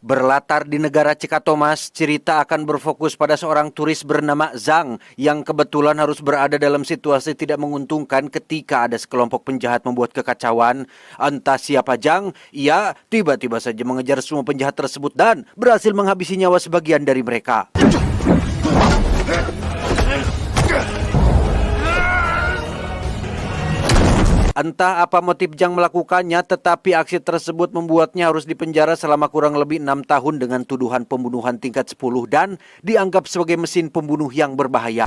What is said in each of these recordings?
Berlatar di negara Cikatomas, cerita akan berfokus pada seorang turis bernama Zhang yang kebetulan harus berada dalam situasi tidak menguntungkan ketika ada sekelompok penjahat membuat kekacauan. Entah siapa Zhang, ia tiba-tiba saja mengejar semua penjahat tersebut dan berhasil menghabisi nyawa sebagian dari mereka. Entah apa motif Zhang melakukannya, tetapi aksi tersebut membuatnya harus dipenjara selama kurang lebih 6 tahun dengan tuduhan pembunuhan tingkat 10 dan dianggap sebagai mesin pembunuh yang berbahaya.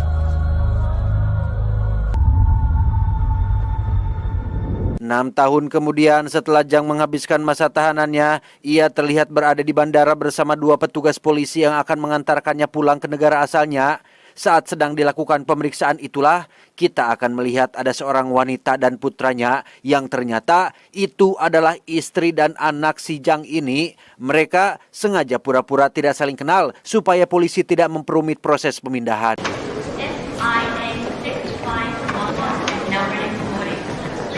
Enam tahun kemudian setelah Zhang menghabiskan masa tahanannya, ia terlihat berada di bandara bersama 2 petugas polisi yang akan mengantarkannya pulang ke negara asalnya. Saat sedang dilakukan pemeriksaan itulah kita akan melihat ada seorang wanita dan putranya yang ternyata itu adalah istri dan anak si Zhang ini. Mereka sengaja pura-pura tidak saling kenal supaya polisi tidak memperumit proses pemindahan.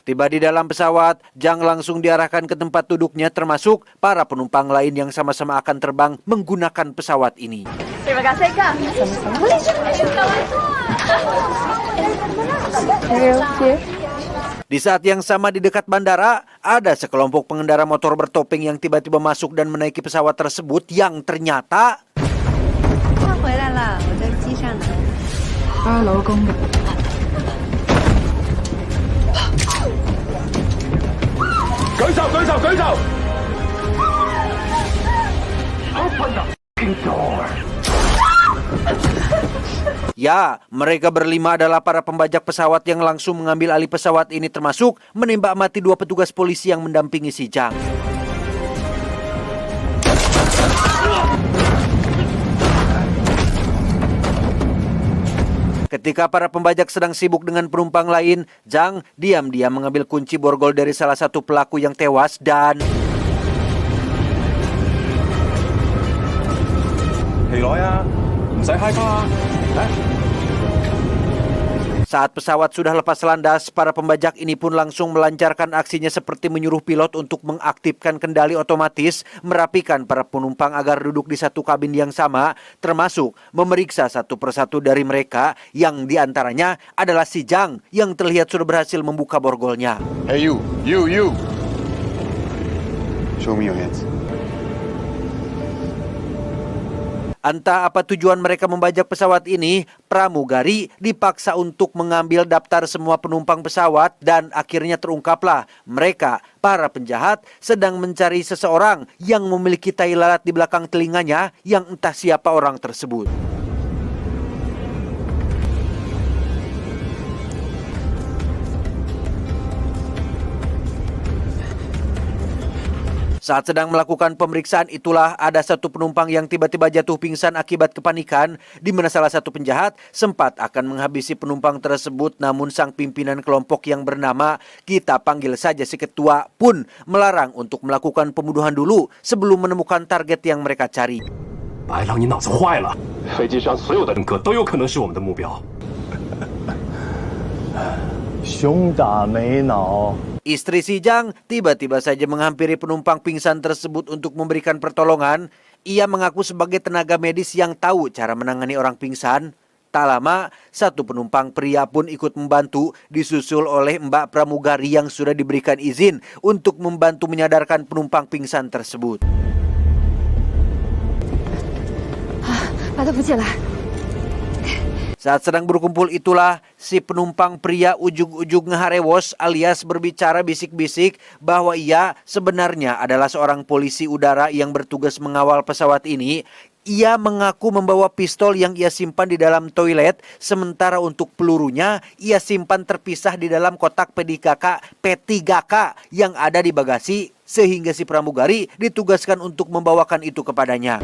Tiba di dalam pesawat, Zhang langsung diarahkan ke tempat duduknya termasuk para penumpang lain yang sama-sama akan terbang menggunakan pesawat ini. Terima kasih, Kak. Di saat yang sama di dekat bandara, ada sekelompok pengendara motor bertopeng yang tiba-tiba masuk dan menaiki pesawat tersebut yang ternyata... Ya, mereka berlima adalah para pembajak pesawat yang langsung mengambil alih pesawat ini termasuk menembak mati 2 petugas polisi yang mendampingi si Zhang. Ketika para pembajak sedang sibuk dengan penumpang lain, Zhang diam-diam mengambil kunci borgol dari salah satu pelaku yang tewas dan... Saat pesawat sudah lepas landas, para pembajak ini pun langsung melancarkan aksinya seperti menyuruh pilot untuk mengaktifkan kendali otomatis, merapikan para penumpang agar duduk di satu kabin yang sama, termasuk memeriksa satu persatu dari mereka yang diantaranya adalah si Zhang yang terlihat sudah berhasil membuka borgolnya. Hey you. Show me your hands. Entah apa tujuan mereka membajak pesawat ini, pramugari dipaksa untuk mengambil daftar semua penumpang pesawat dan akhirnya terungkaplah mereka, para penjahat, sedang mencari seseorang yang memiliki tai lalat di belakang telinganya yang entah siapa orang tersebut. Saat sedang melakukan pemeriksaan itulah ada satu penumpang yang tiba-tiba jatuh pingsan akibat kepanikan, di mana salah satu penjahat sempat akan menghabisi penumpang tersebut, namun sang pimpinan kelompok yang bernama, kita panggil saja si ketua, pun melarang untuk melakukan pembunuhan dulu sebelum menemukan target yang mereka cari. Istri si Zhang tiba-tiba saja menghampiri penumpang pingsan tersebut untuk memberikan pertolongan. Ia mengaku sebagai tenaga medis yang tahu cara menangani orang pingsan. Tak lama, satu penumpang pria pun ikut membantu, disusul oleh Mbak pramugari yang sudah diberikan izin untuk membantu menyadarkan penumpang pingsan tersebut. Saat sedang berkumpul itulah, si penumpang pria ujug-ujug ngeharewos alias berbicara bisik-bisik bahwa ia sebenarnya adalah seorang polisi udara yang bertugas mengawal pesawat ini. Ia mengaku membawa pistol yang ia simpan di dalam toilet, sementara untuk pelurunya ia simpan terpisah di dalam kotak P3K yang ada di bagasi, sehingga si pramugari ditugaskan untuk membawakan itu kepadanya.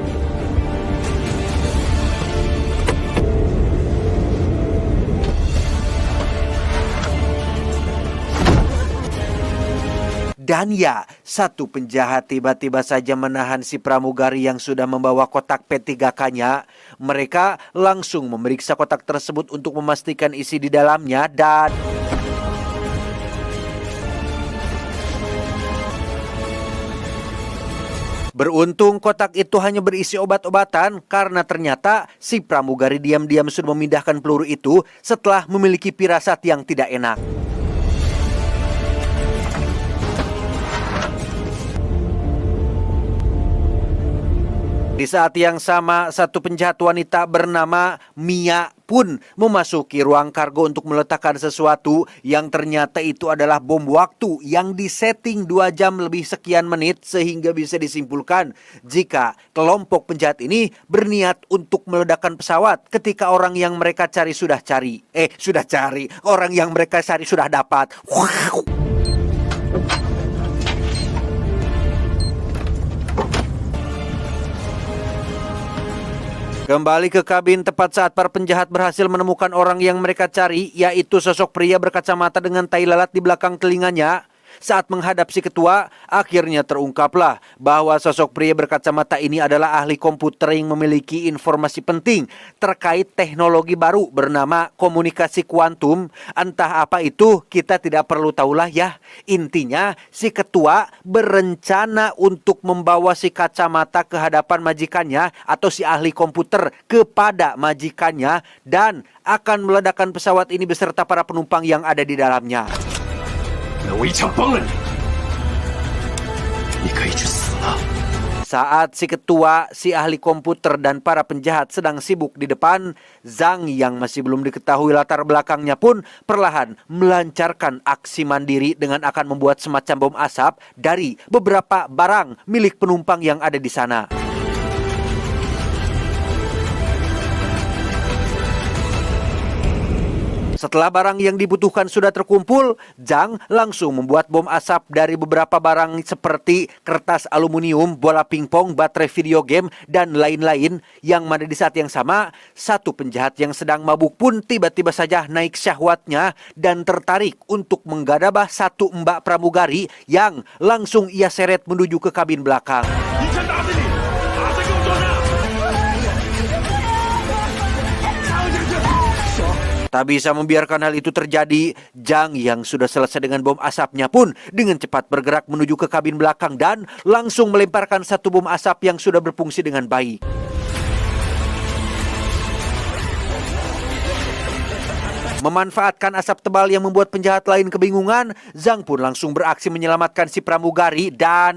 Dan ya, satu penjahat tiba-tiba saja menahan si pramugari yang sudah membawa kotak P3K-nya. Mereka langsung memeriksa kotak tersebut untuk memastikan isi di dalamnya dan... Beruntung kotak itu hanya berisi obat-obatan karena ternyata si pramugari diam-diam sudah memindahkan peluru itu setelah memiliki firasat yang tidak enak. Di saat yang sama, satu penjahat wanita bernama Mia pun memasuki ruang kargo untuk meletakkan sesuatu yang ternyata itu adalah bom waktu yang disetting 2 jam lebih sekian menit sehingga bisa disimpulkan jika kelompok penjahat ini berniat untuk meledakkan pesawat ketika orang yang mereka cari orang yang mereka cari sudah dapat. Kembali ke kabin tepat saat para penjahat berhasil menemukan orang yang mereka cari, yaitu sosok pria berkacamata dengan tai lalat di belakang telinganya. Saat menghadap si ketua, akhirnya terungkaplah bahwa sosok pria berkacamata ini adalah ahli komputer yang memiliki informasi penting terkait teknologi baru bernama komunikasi kuantum. Entah apa itu, kita tidak perlu tahulah ya. Intinya, si ketua berencana untuk membawa si kacamata ke hadapan majikannya atau si ahli komputer kepada majikannya dan akan meledakkan pesawat ini beserta para penumpang yang ada di dalamnya. Saat si ketua, si ahli komputer dan para penjahat sedang sibuk di depan, Zhang yang masih belum diketahui latar belakangnya pun perlahan melancarkan aksi mandiri dengan akan membuat semacam bom asap dari beberapa barang milik penumpang yang ada di sana. Setelah barang yang dibutuhkan sudah terkumpul, Zhang langsung membuat bom asap dari beberapa barang seperti kertas aluminium, bola pingpong, baterai video game, dan lain-lain. Yang mana di saat yang sama, satu penjahat yang sedang mabuk pun tiba-tiba saja naik syahwatnya dan tertarik untuk menggadabah satu mbak pramugari yang langsung ia seret menuju ke kabin belakang. Tak bisa membiarkan hal itu terjadi, Zhang yang sudah selesai dengan bom asapnya pun dengan cepat bergerak menuju ke kabin belakang dan langsung melemparkan satu bom asap yang sudah berfungsi dengan baik. Memanfaatkan asap tebal yang membuat penjahat lain kebingungan, Zhang pun langsung beraksi menyelamatkan si pramugari dan...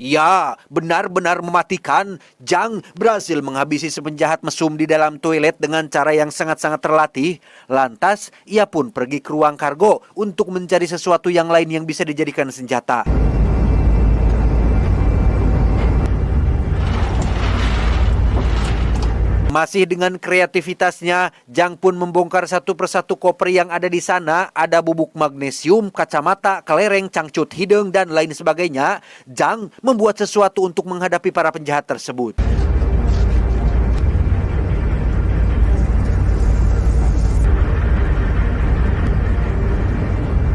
Ya, benar-benar mematikan. Zhang berhasil menghabisi si penjahat mesum di dalam toilet dengan cara yang sangat-sangat terlatih. Lantas, ia pun pergi ke ruang kargo untuk mencari sesuatu yang lain yang bisa dijadikan senjata. Masih dengan kreativitasnya, Zhang pun membongkar satu persatu koper yang ada di sana. Ada bubuk magnesium, kacamata, kelereng, cangcut hidung, dan lain sebagainya. Zhang membuat sesuatu untuk menghadapi para penjahat tersebut.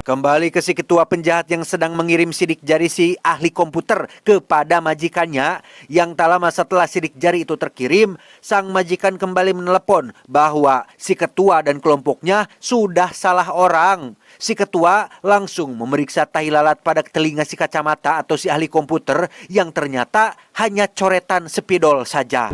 Kembali ke si ketua penjahat yang sedang mengirim sidik jari si ahli komputer kepada majikannya. Yang tak lama setelah sidik jari itu terkirim, sang majikan kembali menelepon bahwa si ketua dan kelompoknya sudah salah orang. Si ketua langsung memeriksa tai lalat pada telinga si kacamata atau si ahli komputer yang ternyata hanya coretan spidol saja.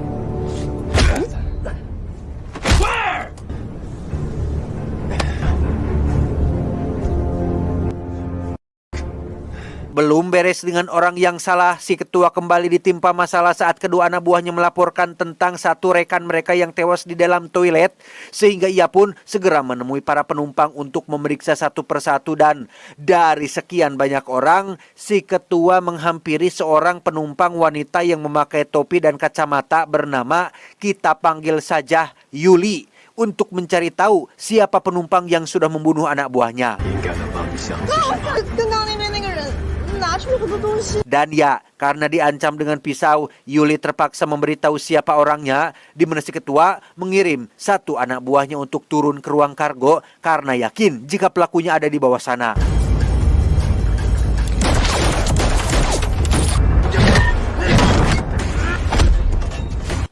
Belum beres dengan orang yang salah, si ketua kembali ditimpa masalah saat kedua anak buahnya melaporkan tentang satu rekan mereka yang tewas di dalam toilet. Sehingga ia pun segera menemui para penumpang untuk memeriksa satu persatu. Dan dari sekian banyak orang, si ketua menghampiri seorang penumpang wanita yang memakai topi dan kacamata bernama, kita panggil saja Yuli, untuk mencari tahu siapa penumpang yang sudah membunuh anak buahnya. Dan ya, karena diancam dengan pisau, Yuli terpaksa memberitahu siapa orangnya, di mana si ketua mengirim satu anak buahnya untuk turun ke ruang kargo karena yakin jika pelakunya ada di bawah sana.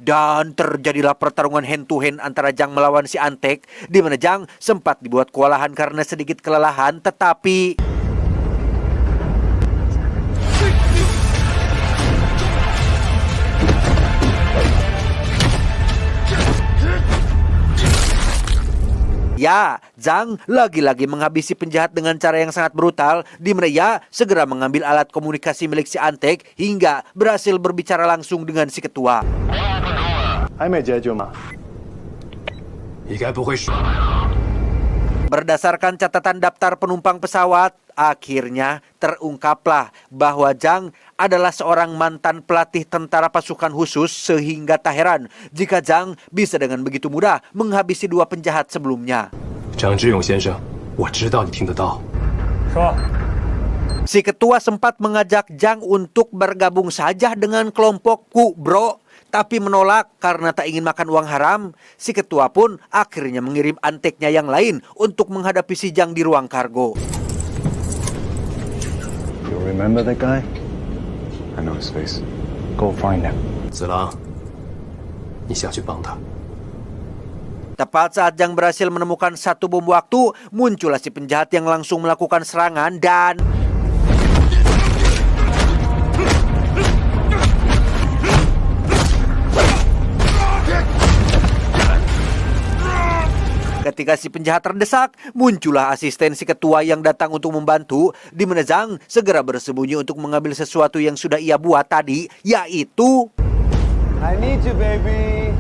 Dan terjadilah pertarungan hand to hand antara Jang melawan si Antek, di mana Jang sempat dibuat kewalahan karena sedikit kelelahan, tetapi ya, Jang lagi-lagi menghabisi penjahat dengan cara yang sangat brutal, di mana ia segera mengambil alat komunikasi milik si Antek hingga berhasil berbicara langsung dengan si ketua. Berdasarkan catatan daftar penumpang pesawat, akhirnya terungkaplah bahwa Jang adalah seorang mantan pelatih tentara pasukan khusus, sehingga tak heran jika Jang bisa dengan begitu mudah menghabisi dua penjahat sebelumnya. Si ketua sempat mengajak Jang untuk bergabung saja dengan kelompokku, bro. Tapi menolak karena tak ingin makan uang haram. Si ketua pun akhirnya mengirim Anteknya yang lain untuk menghadapi si Jang di ruang kargo. You remember that guy? I know his face. Go find him. Zilang, 你下去帮他。 Tepat saat Jang berhasil menemukan satu bom waktu, muncullah si penjahat yang langsung melakukan serangan dan ketika si penjahat terdesak, muncullah asisten si ketua yang datang untuk membantu, di mana Jang segera bersembunyi untuk mengambil sesuatu yang sudah ia buat tadi, yaitu I need you, baby.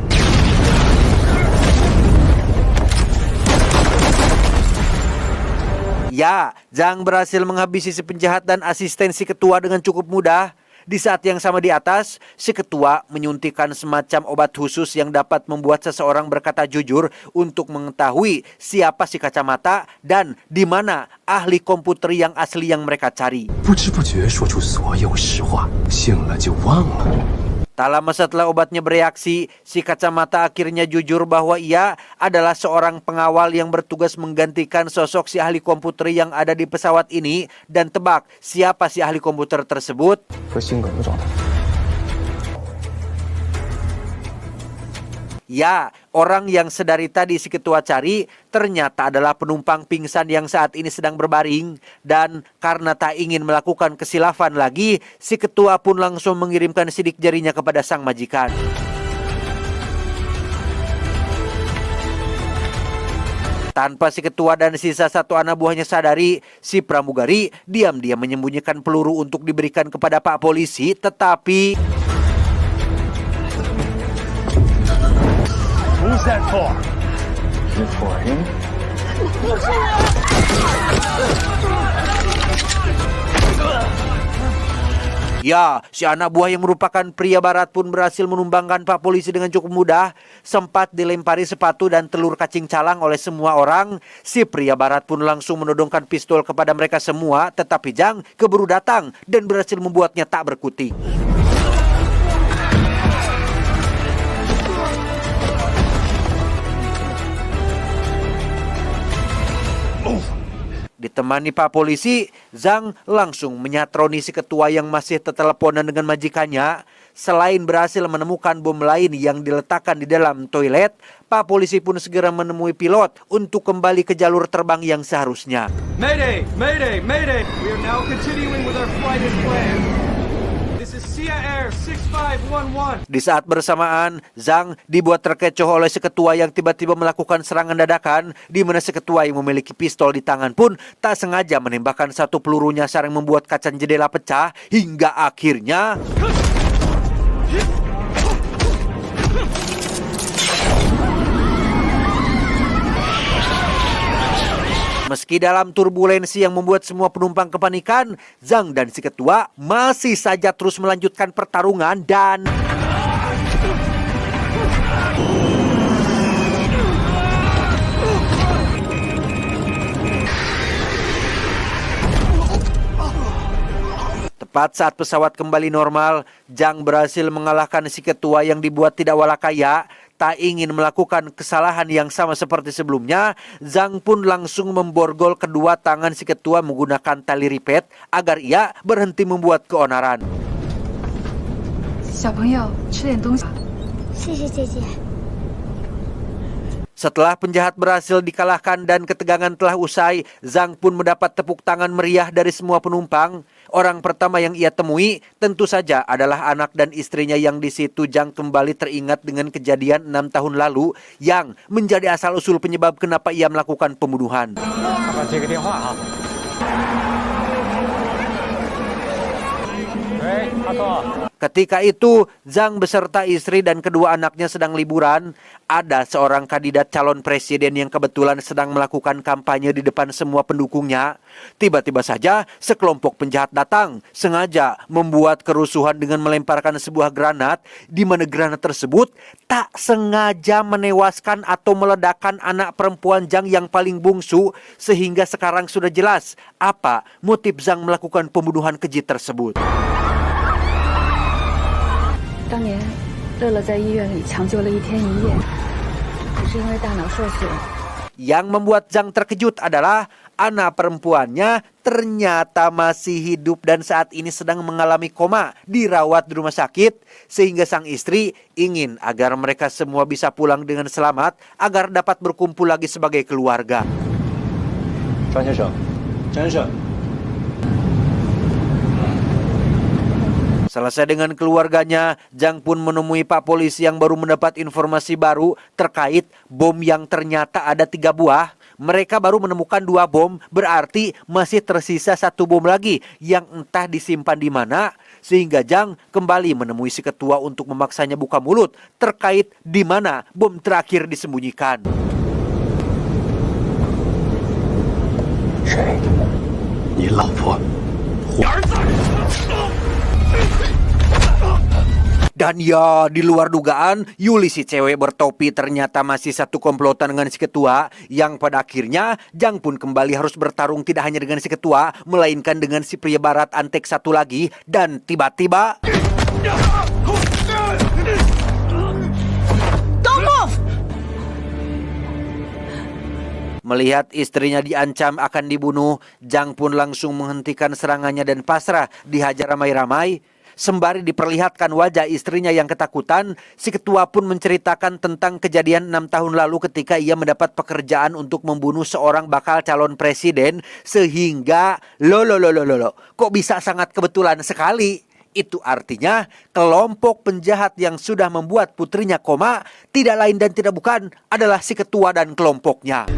ya, Jang berhasil menghabisi si penjahat dan asisten si ketua dengan cukup mudah. Di saat yang sama di atas, si ketua menyuntikkan semacam obat khusus yang dapat membuat seseorang berkata jujur untuk mengetahui siapa si kacamata dan di mana ahli komputer yang asli yang mereka cari. 不知不觉说出所有实话，信了就忘了。 Tak lama setelah obatnya bereaksi, si kacamata akhirnya jujur bahwa ia adalah seorang pengawal yang bertugas menggantikan sosok si ahli komputer yang ada di pesawat ini. Dan tebak, siapa si ahli komputer tersebut? 和心梗的状态。 Ya, orang yang sedari tadi si ketua cari ternyata adalah penumpang pingsan yang saat ini sedang berbaring. Dan karena tak ingin melakukan kesilafan lagi, si ketua pun langsung mengirimkan sidik jarinya kepada sang majikan. Tanpa si ketua dan sisa satu anak buahnya sadari, si pramugari diam-diam menyembunyikan peluru untuk diberikan kepada Pak Polisi, tetapi Who's that for? Is it for him? ya, si anak buah yang merupakan pria barat pun berhasil menumbangkan Pak Polisi dengan cukup mudah. Sempat dilempari sepatu dan telur kacing calang oleh semua orang, si pria barat pun langsung menodongkan pistol kepada mereka semua. Tetapi Jang keburu datang dan berhasil membuatnya tak berkutik. Ditemani Pak Polisi, Jang langsung menyatroni si ketua yang masih teteleponan dengan majikannya. Selain berhasil menemukan bom lain yang diletakkan di dalam toilet, Pak Polisi pun segera menemui pilot untuk kembali ke jalur terbang yang seharusnya. Mayday! Mayday! Mayday! We are now continuing with our flight as planned. This is Sia Air 6511. Di saat bersamaan, Jang dibuat terkecoh oleh seketua yang tiba-tiba melakukan serangan dadakan, di mana seketua yang memiliki pistol di tangan pun tak sengaja menembakkan satu peluru nyasar yang membuat kaca jendela pecah hingga akhirnya meski dalam turbulensi yang membuat semua penumpang kepanikan, Jang dan si ketua masih saja terus melanjutkan pertarungan dan tepat saat pesawat kembali normal, Jang berhasil mengalahkan si ketua yang dibuat tidak walakaya. Tak ingin melakukan kesalahan yang sama seperti sebelumnya, Jang pun langsung memborgol kedua tangan si ketua menggunakan tali ripet agar ia berhenti membuat keonaran. 小朋友，吃点东西。谢谢姐姐。 Setelah penjahat berhasil dikalahkan dan ketegangan telah usai, Zhang pun mendapat tepuk tangan meriah dari semua penumpang. Orang pertama yang ia temui tentu saja adalah anak dan istrinya yang di situ. Zhang kembali teringat dengan kejadian 6 tahun lalu yang menjadi asal-usul penyebab kenapa ia melakukan pembunuhan. Ketika itu, Zhang beserta istri dan kedua anaknya sedang liburan. Ada seorang kandidat calon presiden yang kebetulan sedang melakukan kampanye di depan semua pendukungnya. Tiba-tiba saja, sekelompok penjahat datang, sengaja membuat kerusuhan dengan melemparkan sebuah granat, di mana granat tersebut tak sengaja menewaskan atau meledakkan anak perempuan Zhang yang paling bungsu, sehingga sekarang sudah jelas apa motif Zhang melakukan pembunuhan keji tersebut. 当年，乐乐在医院里抢救了1天1夜，只是因为大脑受损。 Yang membuat Zhang terkejut adalah anak perempuannya ternyata masih hidup dan saat ini sedang mengalami koma, dirawat di rumah sakit, sehingga sang istri ingin agar mereka semua bisa pulang dengan selamat agar dapat berkumpul lagi sebagai keluarga. 张先生，张先生。 Selesai dengan keluarganya, Zhang pun menemui Pak Polisi yang baru mendapat informasi baru terkait bom yang ternyata ada 3 buah. Mereka baru menemukan 2 bom, berarti masih tersisa 1 bom lagi yang entah disimpan di mana. Sehingga Zhang kembali menemui si ketua untuk memaksanya buka mulut terkait di mana bom terakhir disembunyikan. 谁？你老婆？ Dan ya, di luar dugaan, Yuli si cewek bertopi ternyata masih satu komplotan dengan si ketua, yang pada akhirnya Zhang pun kembali harus bertarung tidak hanya dengan si ketua, melainkan dengan si pria barat antek satu lagi. Dan tiba-tiba melihat istrinya diancam akan dibunuh, Zhang pun langsung menghentikan serangannya dan pasrah dihajar ramai-ramai. Sembari diperlihatkan wajah istrinya yang ketakutan, si ketua pun menceritakan tentang kejadian 6 tahun lalu ketika ia mendapat pekerjaan untuk membunuh seorang bakal calon presiden, sehingga kok bisa sangat kebetulan sekali. Itu artinya kelompok penjahat yang sudah membuat putrinya koma tidak lain dan tidak bukan adalah si ketua dan kelompoknya.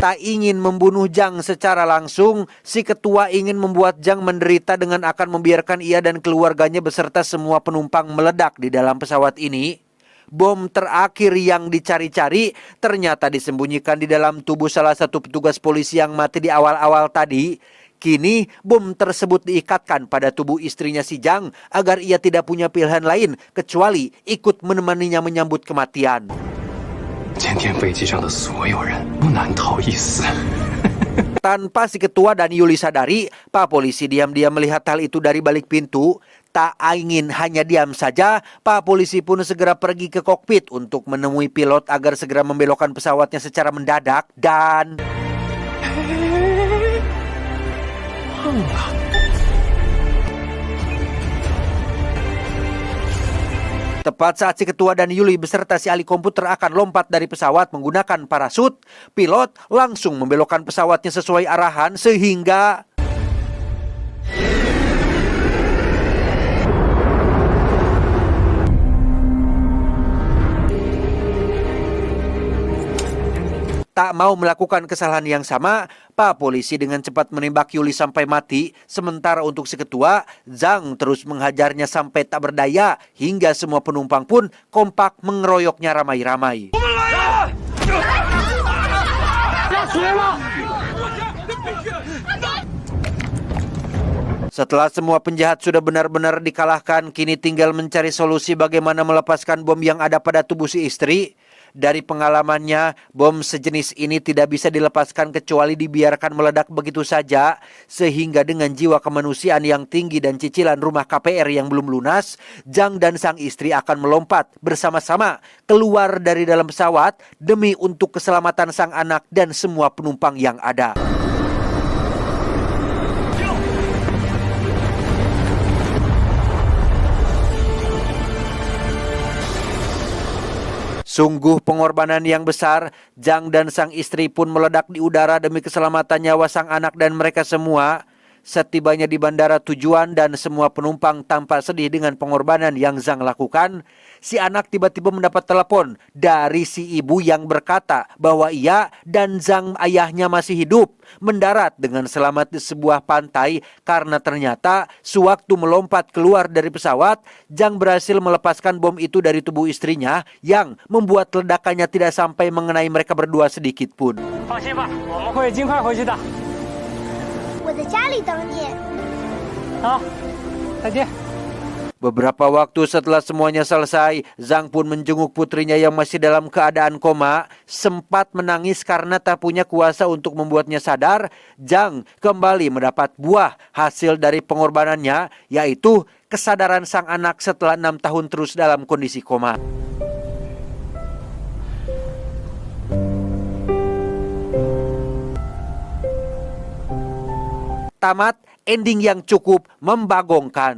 Tak ingin membunuh Zhang secara langsung, si ketua ingin membuat Zhang menderita dengan akan membiarkan ia dan keluarganya beserta semua penumpang meledak di dalam pesawat ini. Bom terakhir yang dicari-cari ternyata disembunyikan di dalam tubuh salah satu petugas polisi yang mati di awal-awal tadi. Kini bom tersebut diikatkan pada tubuh istrinya si Zhang agar ia tidak punya pilihan lain kecuali ikut menemaninya menyambut kematian. 今天飞机上的所有人不难逃一死。 Tanpa si ketua dan Yuli sadari, Pak Polisi diam-diam melihat hal itu dari balik pintu. Tak ingin hanya diam saja, Pak Polisi pun segera pergi ke kokpit untuk menemui pilot agar segera membelokkan pesawatnya secara mendadak dan... Tepat saat si ketua dan Yuli beserta si ahli komputer akan lompat dari pesawat menggunakan parasut, pilot langsung membelokkan pesawatnya sesuai arahan sehingga... Tak mau melakukan kesalahan yang sama, Pak Polisi dengan cepat menembak Yuli sampai mati. Sementara untuk si ketua, Zhang terus menghajarnya sampai tak berdaya hingga semua penumpang pun kompak mengeroyoknya ramai-ramai. Setelah semua penjahat sudah benar-benar dikalahkan, kini tinggal mencari solusi bagaimana melepaskan bom yang ada pada tubuh si istri. Dari pengalamannya, bom sejenis ini tidak bisa dilepaskan kecuali dibiarkan meledak begitu saja. Sehingga dengan jiwa kemanusiaan yang tinggi dan cicilan rumah KPR yang belum lunas, Zhang dan sang istri akan melompat bersama-sama keluar dari dalam pesawat demi untuk keselamatan sang anak dan semua penumpang yang ada. Sungguh pengorbanan yang besar, Zhang dan sang istri pun meledak di udara demi keselamatan nyawa sang anak dan mereka semua. Setibanya di bandara tujuan dan semua penumpang tampak sedih dengan pengorbanan yang Zhang lakukan, si anak tiba-tiba mendapat telepon dari si ibu yang berkata bahwa ia dan Zhang ayahnya masih hidup, mendarat dengan selamat di sebuah pantai karena ternyata sewaktu melompat keluar dari pesawat, Zhang berhasil melepaskan bom itu dari tubuh istrinya yang membuat ledakannya tidak sampai mengenai mereka berdua sedikit pun. 放心吧，我们会尽快回去的。我在家里等你。好，再见。 Beberapa waktu setelah semuanya selesai, Zhang pun menjenguk putrinya yang masih dalam keadaan koma, sempat menangis karena tak punya kuasa untuk membuatnya sadar. Zhang kembali mendapat buah hasil dari pengorbanannya, yaitu kesadaran sang anak setelah 6 tahun terus dalam kondisi koma. Tamat ending yang cukup membagongkan.